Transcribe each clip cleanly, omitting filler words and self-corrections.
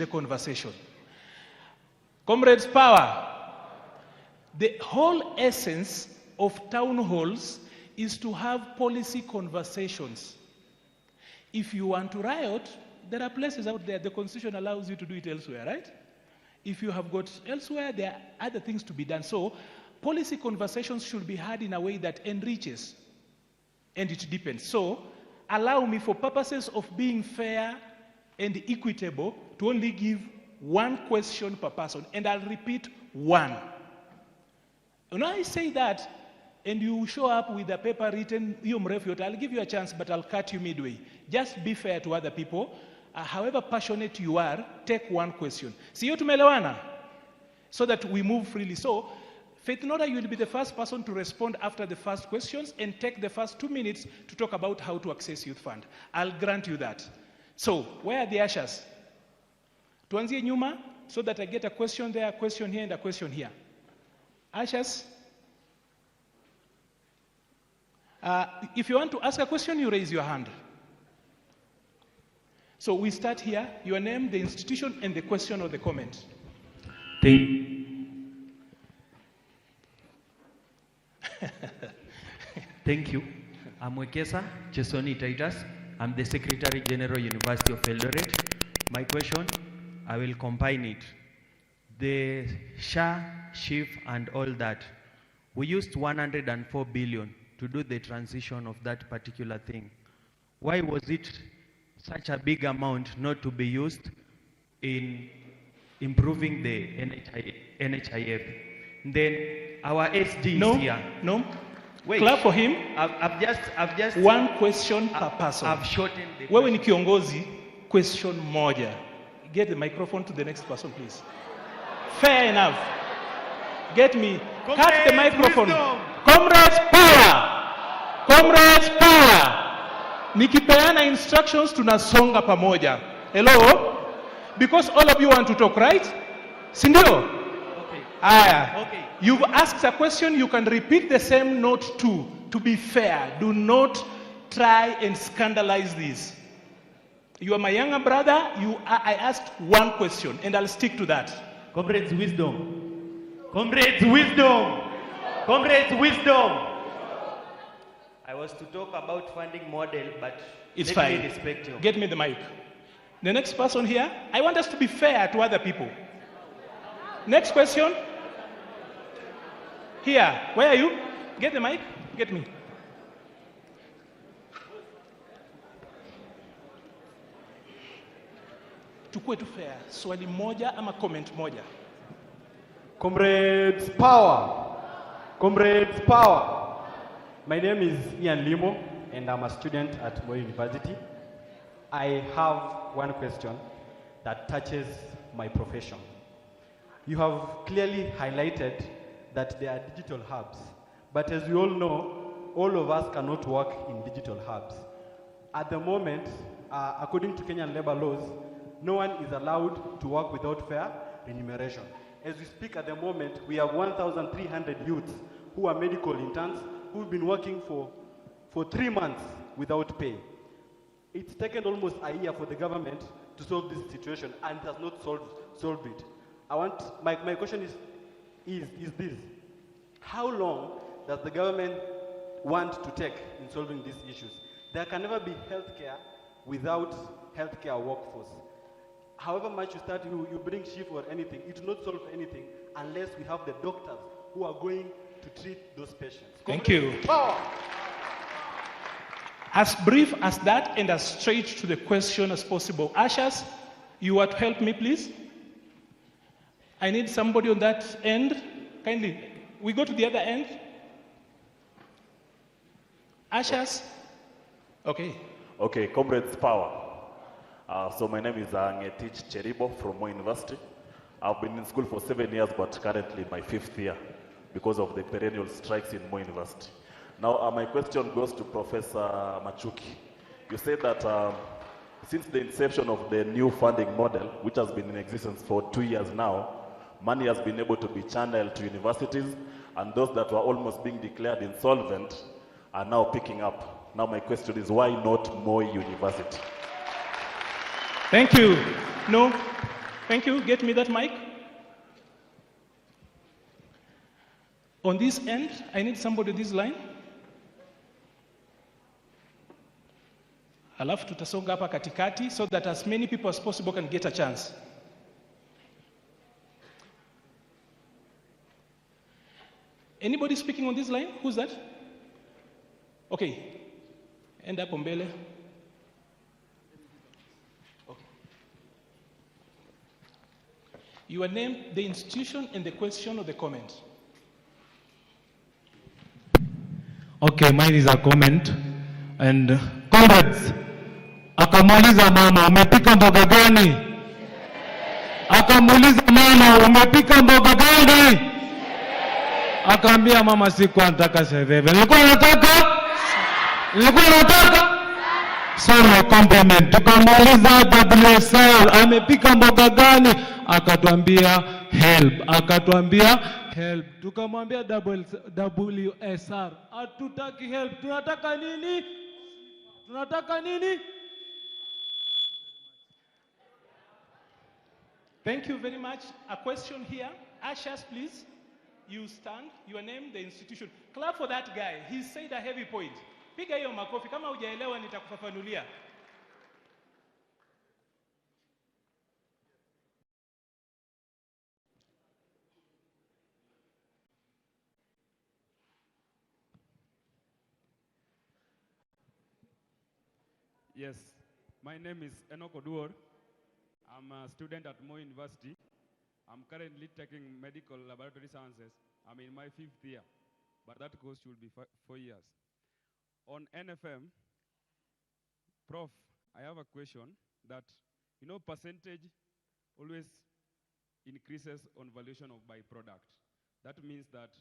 the conversation. Comrades, power. The whole essence of town halls is to have policy conversations. If you want to riot, there are places out there, the Constitution allows you to do it elsewhere, right? If you have got elsewhere, there are other things to be done. So, policy conversations should be had in a way that enriches, and it depends. So, allow me, for purposes of being fair and equitable, to only give one question per person, and I'll repeat one. When I say that, and you show up with a paper written, I'll give you a chance, but I'll cut you midway. Just be fair to other people. However passionate you are, take one question. Siyo tumelewana? So that we move freely. So, Faith Nora, you will be the first person to respond after the first questions and take the first 2 minutes to talk about how to access youth fund. I'll grant you that. So, where are the ushers? Tuanzie nyuma, so that I get a question there, a question here, and a question here. Ushers? If you want to ask a question, you raise your hand. So we start here, your name, the institution, and the question or the comment. Thank you. I'm Wekesa Chesoni Titus. I'm the Secretary General, University of Eldoret. My question, I will combine it. The SHA, SHIF, and all that. We used 104 billion to do the transition of that particular thing. Why was it such a big amount not to be used in improving the NHIF? Then our SD is here. No. Wait. Clap for him. I've just one question per person. I've shortened the question. Wewe ni kiongozi, question moja. Get the microphone to the next person, please. Fair enough. Get me. Cut the microphone. Wisdom. Comrades, power! Comrades, power! Nikipeana instructions, tunasonga pamoja. Hello? Because all of you want to talk, right? Sindio? Okay. Okay. You've asked a question, you can repeat the same note too. To be fair, do not try and scandalize this. You are my younger brother, I asked one question, and I'll stick to that. Comrades, wisdom. Comrades, wisdom. Comrades, wisdom. I was to talk about funding model, but it's fine. Respect you. Get me the mic. The next person here, I want us to be fair to other people. Next question. Here, where are you? Get the mic. Get me. Tukue tu fair. Swali moja ama comment moja. Comrades, power. Comrades, power. My name is Ian Limo, and I'm a student at Moi University. I have one question that touches my profession. You have clearly highlighted that there are digital hubs, but as we all know, all of us cannot work in digital hubs. At the moment, according to Kenyan labor laws, no one is allowed to work without fair remuneration. As we speak at the moment, we have 1,300 youths who are medical interns who've been working for 3 months without pay. It's taken almost a year for the government to solve this situation, and it has not solved it. My question is this: how long does the government want to take in solving these issues? There can never be healthcare without healthcare workforce. However much you bring shift or anything, it will not solve anything unless we have the doctors who are going to treat those patients. Thank you. Power. As brief as that and as straight to the question as possible. Ushers, you want to help me, please? I need somebody on that end. Kindly, we go to the other end. Ushers? Okay. Okay, Comrades, power. So my name is Ngetich Cheribo from Moi University. I've been in school for 7 years, but currently my 5th year because of the perennial strikes in Moi University. Now, my question goes to Professor Machuki. You said that since the inception of the new funding model, which has been in existence for 2 years now, money has been able to be channeled to universities, and those that were almost being declared insolvent are now picking up. Now my question is, why not Moi University? Thank you. No, Thank you. Get me that mic. On this end, I need somebody this line. Alafu tutasonga hapa katikati so that as many people as possible can get a chance. Anybody speaking on this line? Who's that? Okay. End up mbele. Okay. Your name, the institution, and the question or the comment. Okay, mine is a comment. And Comrades, akamuuliza mama, umepika mboga gani? Akamuuliza mama, umepika mboga gani? Akaambia mama, sikuwa nataka seveve. Nilikuwa nataka? So no compliment. Tukamuuliza WSL, amepika mboga gani? Akatuambia help. Tukamwambia WSR, hatutaki help. Tunataka nini? Thank you very much. A question here. Ashas, please. You stand, your name, the institution. Clap for that guy. He said a heavy point. Piga hiyo makofi. Kama hujaelewa nitakufafanulia. Yes, my name is Enoch Oduor. I'm a student at Moi University. I'm currently taking medical laboratory sciences. I'm in my 5th year, but that course should be 4 years. On NFM, Prof, I have a question that, percentage always increases on valuation of byproduct. That means that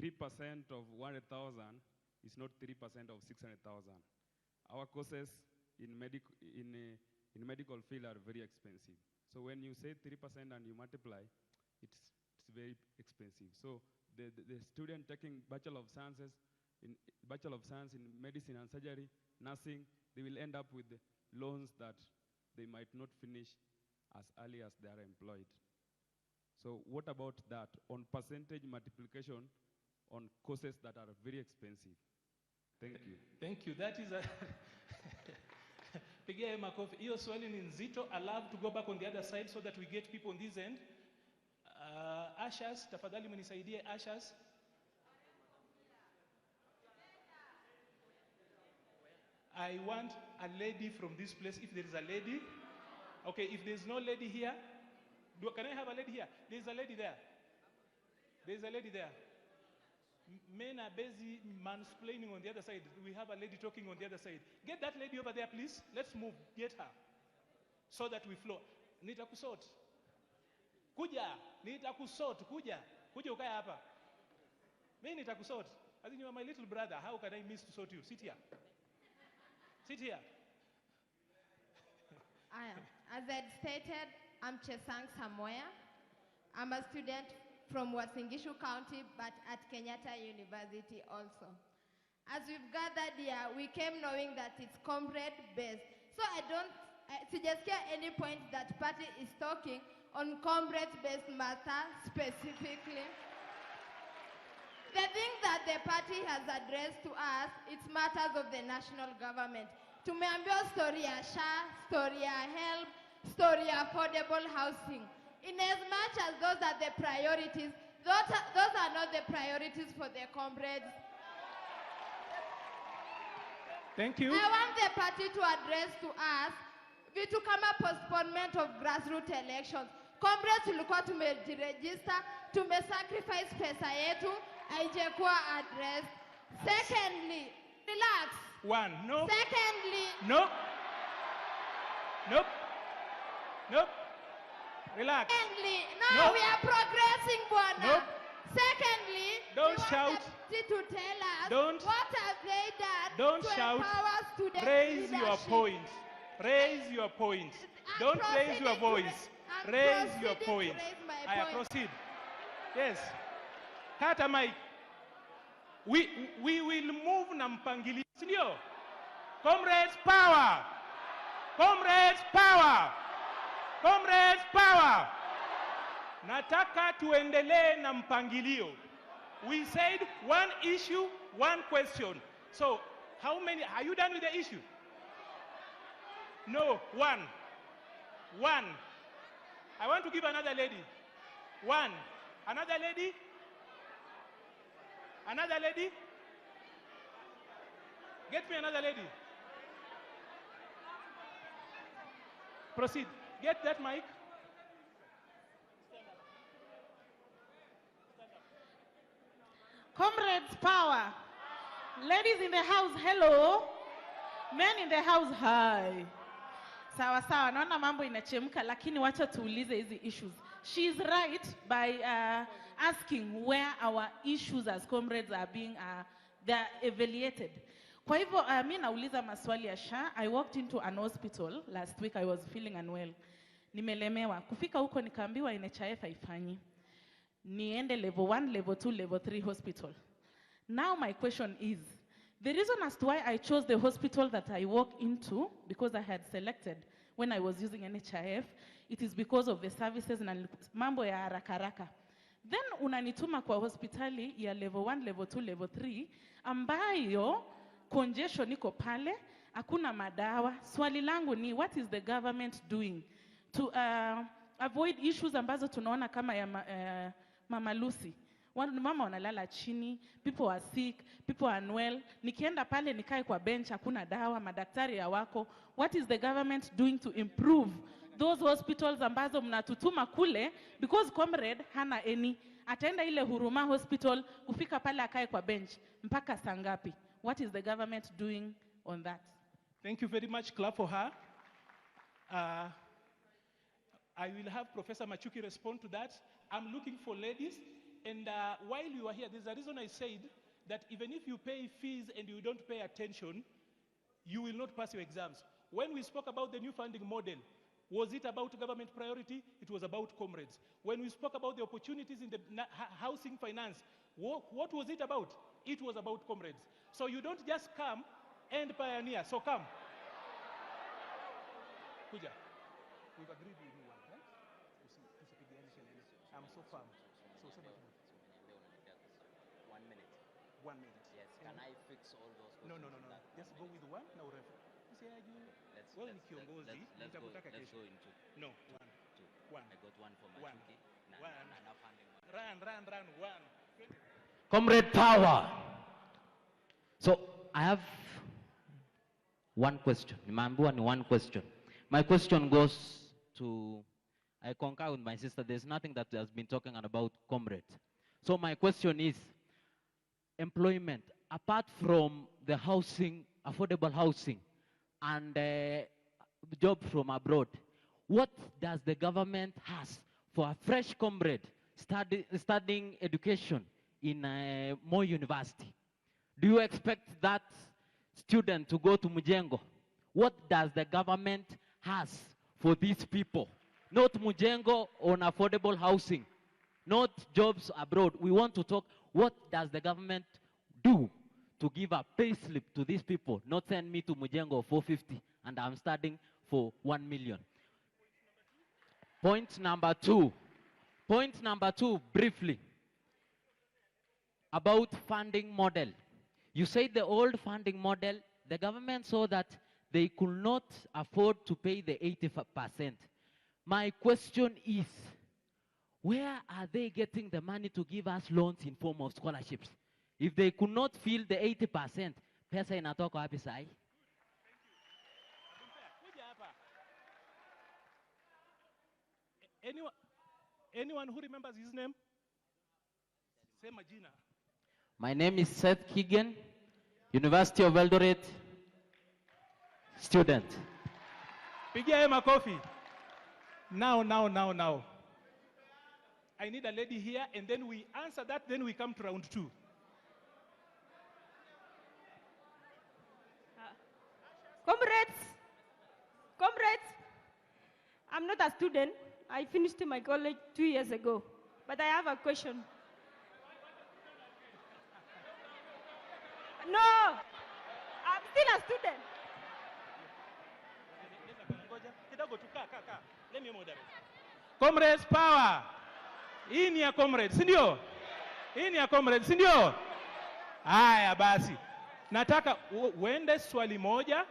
3% of 100,000 is not 3% of 600,000. Our courses in medical field are very expensive. So when you say 3% and you multiply, it's very expensive. So the student taking Bachelor of Science in medicine and surgery, nursing, they will end up with loans that they might not finish as early as they are employed. So what about that on percentage multiplication on courses that are very expensive? Thank you. Thank you. That is a Pigia makofi. Hiyo swali ni nzito. Allow to go back on the other side so that we get people on this end. Ashas, tafadhali mnisaidie Ashas. I want a lady from this place, if there is a lady. Okay, if there is no lady here, can I have a lady here? There is a lady there. There is a lady there. Men are busy mansplaining on the other side. We have a lady talking on the other side. Get that lady over there, please. Let's move. Get her. So that we flow. Nitakusort. Kuja. Nitakusort. Kuja. Kuja ukaya hapa. Mimi nitakusort. As in you are my little brother. How can I miss to sort you? Sit here. Sit here. As I stated, I'm Chesang Samoya. I'm a student from Uasin Gishu County, but at Kenyatta University also. As we've gathered here, we came knowing that it's comrade-based. So I don't suggest any point that party is talking on comrade-based matter specifically. The thing that the party has addressed to us, it's matters of the national government. Tumeambiwa story ya SHA, story ya HELP, story ya affordable housing. In as much as those are the priorities, those are not the priorities for the comrades. Thank you. I want the party to address to us, vitu kama postponement of grassroots elections. Comrades tulikuwa tumeregister, tumesacrifice pesa yetu, haijakuwa addressed. Secondly, relax. One, no. Secondly, Nope. Nope. Nope. Relax. Secondly, Nope. we are progressing, Bwana. Nope. Secondly, Don't we shout. want the to tell us Don't. what have they done Don't to shout. empower student Raise your leadership. point. Raise your point. I'm Don't raise your proceeding to voice. I'm Raise your proceeding to point. raise my I point. proceed. Yes. Kata Mike. We will move na mpangilio. Sindio? Comrades power. Comrades power. Comrades, power! Nataka tuendelee na mpangilio. We said one issue, one question. So, how many, are you done with the issue? No, one. One. I want to give another lady. One. Another lady? Another lady? Get me another lady. Proceed. Get that mic. Comrades, power. Ladies in the house, hello. Men in the house, hi. Sawa sawa, naona mambo inachemka, lakini wacha tuulize hizi issues. She is right by asking where our issues as comrades are being they're evaluated. Kwa hivyo mimi nauliza maswali ya SHA. I walked into an hospital last week. I was feeling unwell. Nimelemewa. Kufika huko nikaambiwa NHIF haifanyi. Niende level 1, level 2, level 3 hospital. Now my question is, the reason as to why I chose the hospital that I walked into, because I had selected when I was using NHIF, it is because of the services na mambo ya haraka haraka. Then unanituma kwa hospitali ya level 1, level 2, level 3, ambayo congestion iko pale, hakuna madawa. Swali langu ni, what is the government doing to avoid issues ambazo tunaona kama ya Mama Lucy? Mama wanalala chini, people are sick, people are unwell. Nikienda pale nikae kwa bench, hakuna dawa, madaktari hawako. What is the government doing to improve those hospitals ambazo mnatutuma kule? Because comrade hana any. Ataenda ile Huruma hospital, kufika pale akae kwa bench. Mpaka saa ngapi? What is the government doing on that? Thank you very much. Clap for her. I will have Professor Machuki respond to that. I'm looking for ladies. And while you are here, there's a reason I said that even if you pay fees and you don't pay attention, you will not pass your exams. When we spoke about the new funding model, was it about government priority? It was about comrades. When we spoke about the opportunities in the housing finance, what was it about? It was about comrades. So you don't just come and pioneer. So come. Kuja. We've agreed with you, right? I'm so firm. So much more. 1 minute. 1 minute. Yes. Can I fix all those questions? No. Just go with one. Now, Let's go into No. One. I got one for One. Machuki. Run. One. Comrade power. So I have one question. Nimeambiwa ni one question. My question goes to, I concur with my sister. There's nothing that has been talking about comrades. So my question is, employment, apart from the housing, affordable housing, and job from abroad, what does the government has for a fresh comrade studying education in Moi University? Do you expect that student to go to Mujengo? What does the government has for these people? Not Mujengo on affordable housing, not jobs abroad. We want to talk, what does the government do to give a pay slip to these people? Not send me to Mujengo 450 and I'm studying for 1 million. Point number two, briefly, about funding model. You said the old funding model, the government saw that they could not afford to pay the 80%. My question is, where are they getting the money to give us loans in form of scholarships? If they could not fill the 80%, pesa inatoka wapi sai? Anyone who remembers his name? Say Magina. My name is Seth Keegan, University of Eldoret student. Pigia him a coffee. Now. I need a lady here, and then we answer that, then we come to round 2. Comrades, I'm not a student. I finished my college 2 years ago, but I have a question. No, I'm still a student. Let me moderate. Comrades power. Hii ni ya comrades, si ndio? Hii ni ya comrades, si ndio? Haya basi. Nataka uende swali moja.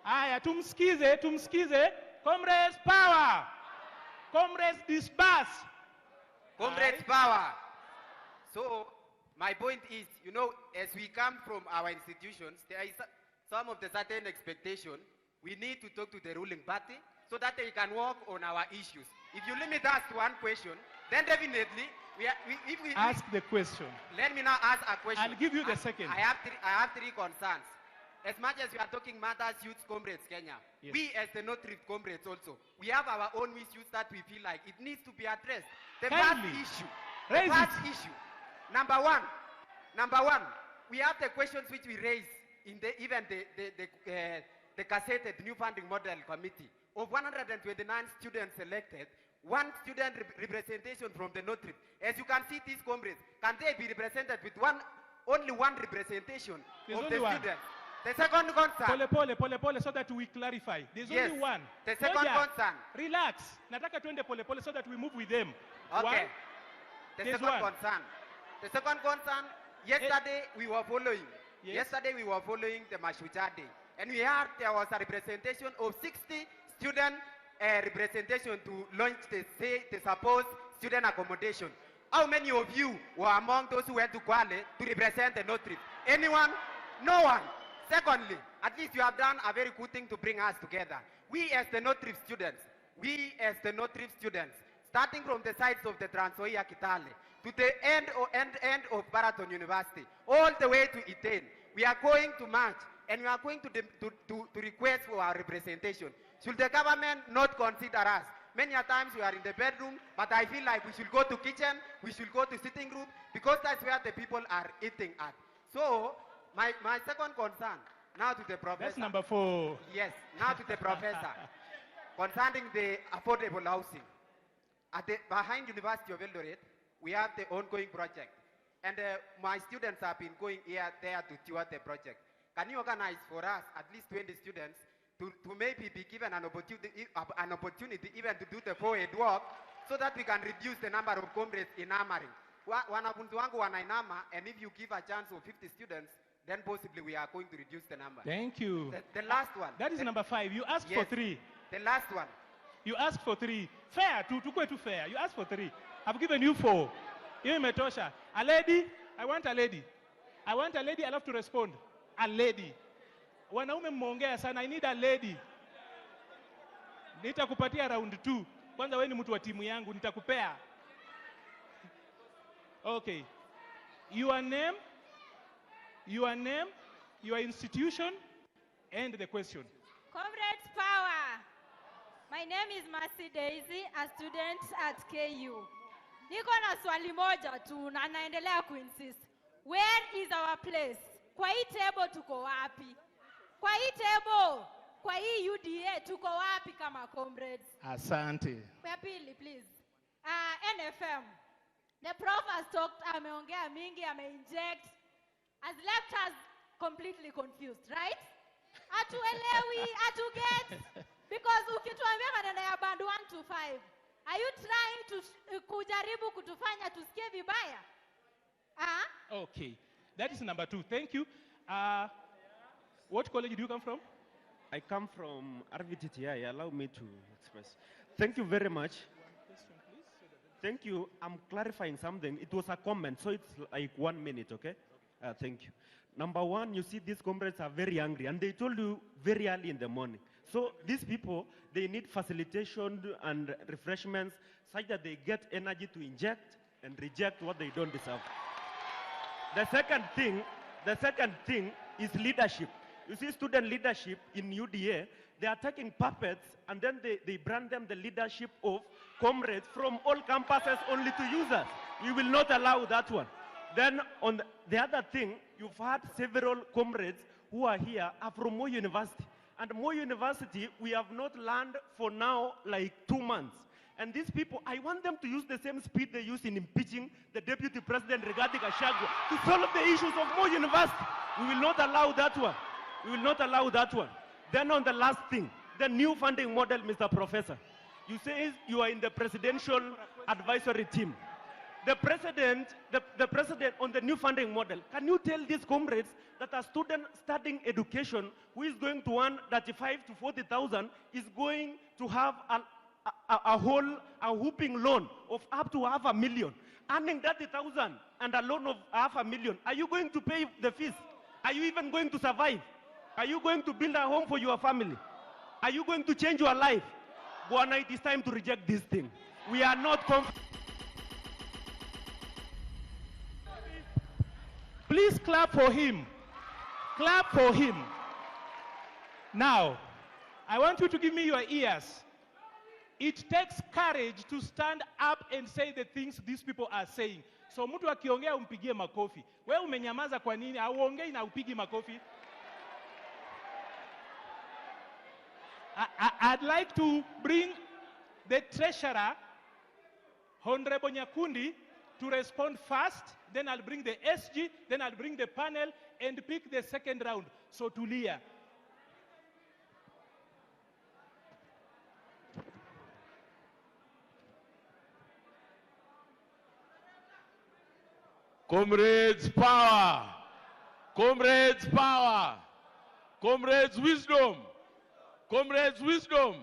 Haya, tumsikize. Comrades power. Comrades disperse. Comrades power. So, my point is, you know, as we come from our institutions, there is some of the certain expectation. We need to talk to the ruling party so that they can work on our issues. If you limit us to one question, then definitely, ask the question. Let me now ask a question. I'll give you the second. I have three concerns. As much as we are talking matters, youth comrades, Kenya, yes. We as the North Rift comrades also, we have our own issues that we feel like it needs to be addressed. The first issue, number one, we have the questions which we raise in the cassetted new funding model committee. Of 129 students selected, one student representation from the North Rift. As you can see, these comrades, can they be represented with only one representation of the students? The second concern. Pole, so that we clarify. There's only one. The second concern. Relax. Nataka tuende pole, so that we move with them. Okay. One. The second concern. The second concern, yesterday we were following. Yes. Yesterday we were following the Mashujaa Day. And we heard there was a representation of 60 student representation to launch the supposed student accommodation. How many of you were among those who went to Kwale to represent the North Rift? Anyone? No one. Secondly, at least you have done a very good thing to bring us together. We as the North Rift students, starting from the sides of the Trans-Nzoia Kitale to the end of Baraton University, all the way to Iten, we are going to march and we are going to request for our representation. Should the government not consider us? Many a times we are in the bedroom, but I feel like we should go to kitchen, we should go to sitting room, because that's where the people are eating at. So, my second concern, now to the professor. That's number 4. Yes, now to the professor. Concerning the affordable housing. Behind University of Eldoret, we have the ongoing project. And my students have been going there to tour the project. Can you organize for us at least 20 students to maybe be given an opportunity even to do the forward work so that we can reduce the number of comrades in Amari? Wanafunzi wangu wanainama, and if you give a chance of 50 students, then possibly we are going to reduce the number. Thank you. The last one. That is number 5. You asked for 3. The last one. You asked for 3. Fair, too fair. You asked for 3. I've given you 4. You metosha. A lady, I want a lady. I want a lady, I love to respond. A lady. Wanaume mmeongea sana, I need a lady. Nitakupatia round 2. Kwanza wewe ni mtu wa timu yangu, nitakupea. Okay. Your name, your institution, and the question. Comrades power. My name is Mercy Daisy, a student at KU. Niko na swali moja tu na naendelea kuinsist. Where is our place? Kwa hii table tuko wapi? Kwa hii table, kwa hii UDA tuko wapi kama comrades? Asante. Kwa pili, please. NFM. The prof has talked, ameongea mingi, ameinject, has left us completely confused, right? Atuelewi, atuget. Because ukituambia maneno ya band 1 to 5, are you trying to kujaribu kutufanya tusikie vibaya? Okay. That is number 2. Thank you. What college do you come from? I come from RVTTI. Allow me to express. Thank you very much. Thank you. I'm clarifying something. It was a comment, so it's like 1 minute, okay? Thank you. Number 1, you see these comrades are very angry, and they told you very early in the morning. So these people, they need facilitation and refreshments such that they get energy to inject and reject what they don't deserve. The second thing is leadership. You see student leadership in UDA, they are taking puppets and then they brand them the leadership of comrades from all campuses only to users. We will not allow that one. Then on the other thing, you've had several comrades who are here are from Moi University. And Moi University, we have not learned for now like 2 months. And these people, I want them to use the same speed they use in impeaching the Deputy President Rigathi Gachagua to solve the issues of Moi University. We will not allow that one. We will not allow that one. Then on the last thing, the new funding model, Mr. Professor. You say you are in the presidential advisory team. The president on the new funding model, can you tell these comrades that a student studying education who is going to earn 35 to 40,000 is going to have a whooping loan of up to $500,000, earning 30,000 and a loan of $500,000? Are you going to pay the fees? Are you even going to survive? Are you going to build a home for your family? Are you going to change your life? Bwana, it is time to reject this thing. We are not comfortable. Please clap for him. Clap for him. Now, I want you to give me your ears. It takes courage to stand up and say the things these people are saying. So mtu akiongea umpigie makofi. Wewe umenyamaza kwa nini? Auongei na upigi makofi. I'd like to bring the treasurer, Honorable Nyakundi, to respond first. Then I'll bring the SG, then I'll bring the panel and pick the second round. So Tulia. Comrades power. Comrades power. Comrades wisdom. Comrades wisdom.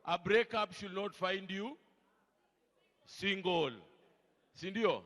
A breakup should not find you single. Sindio?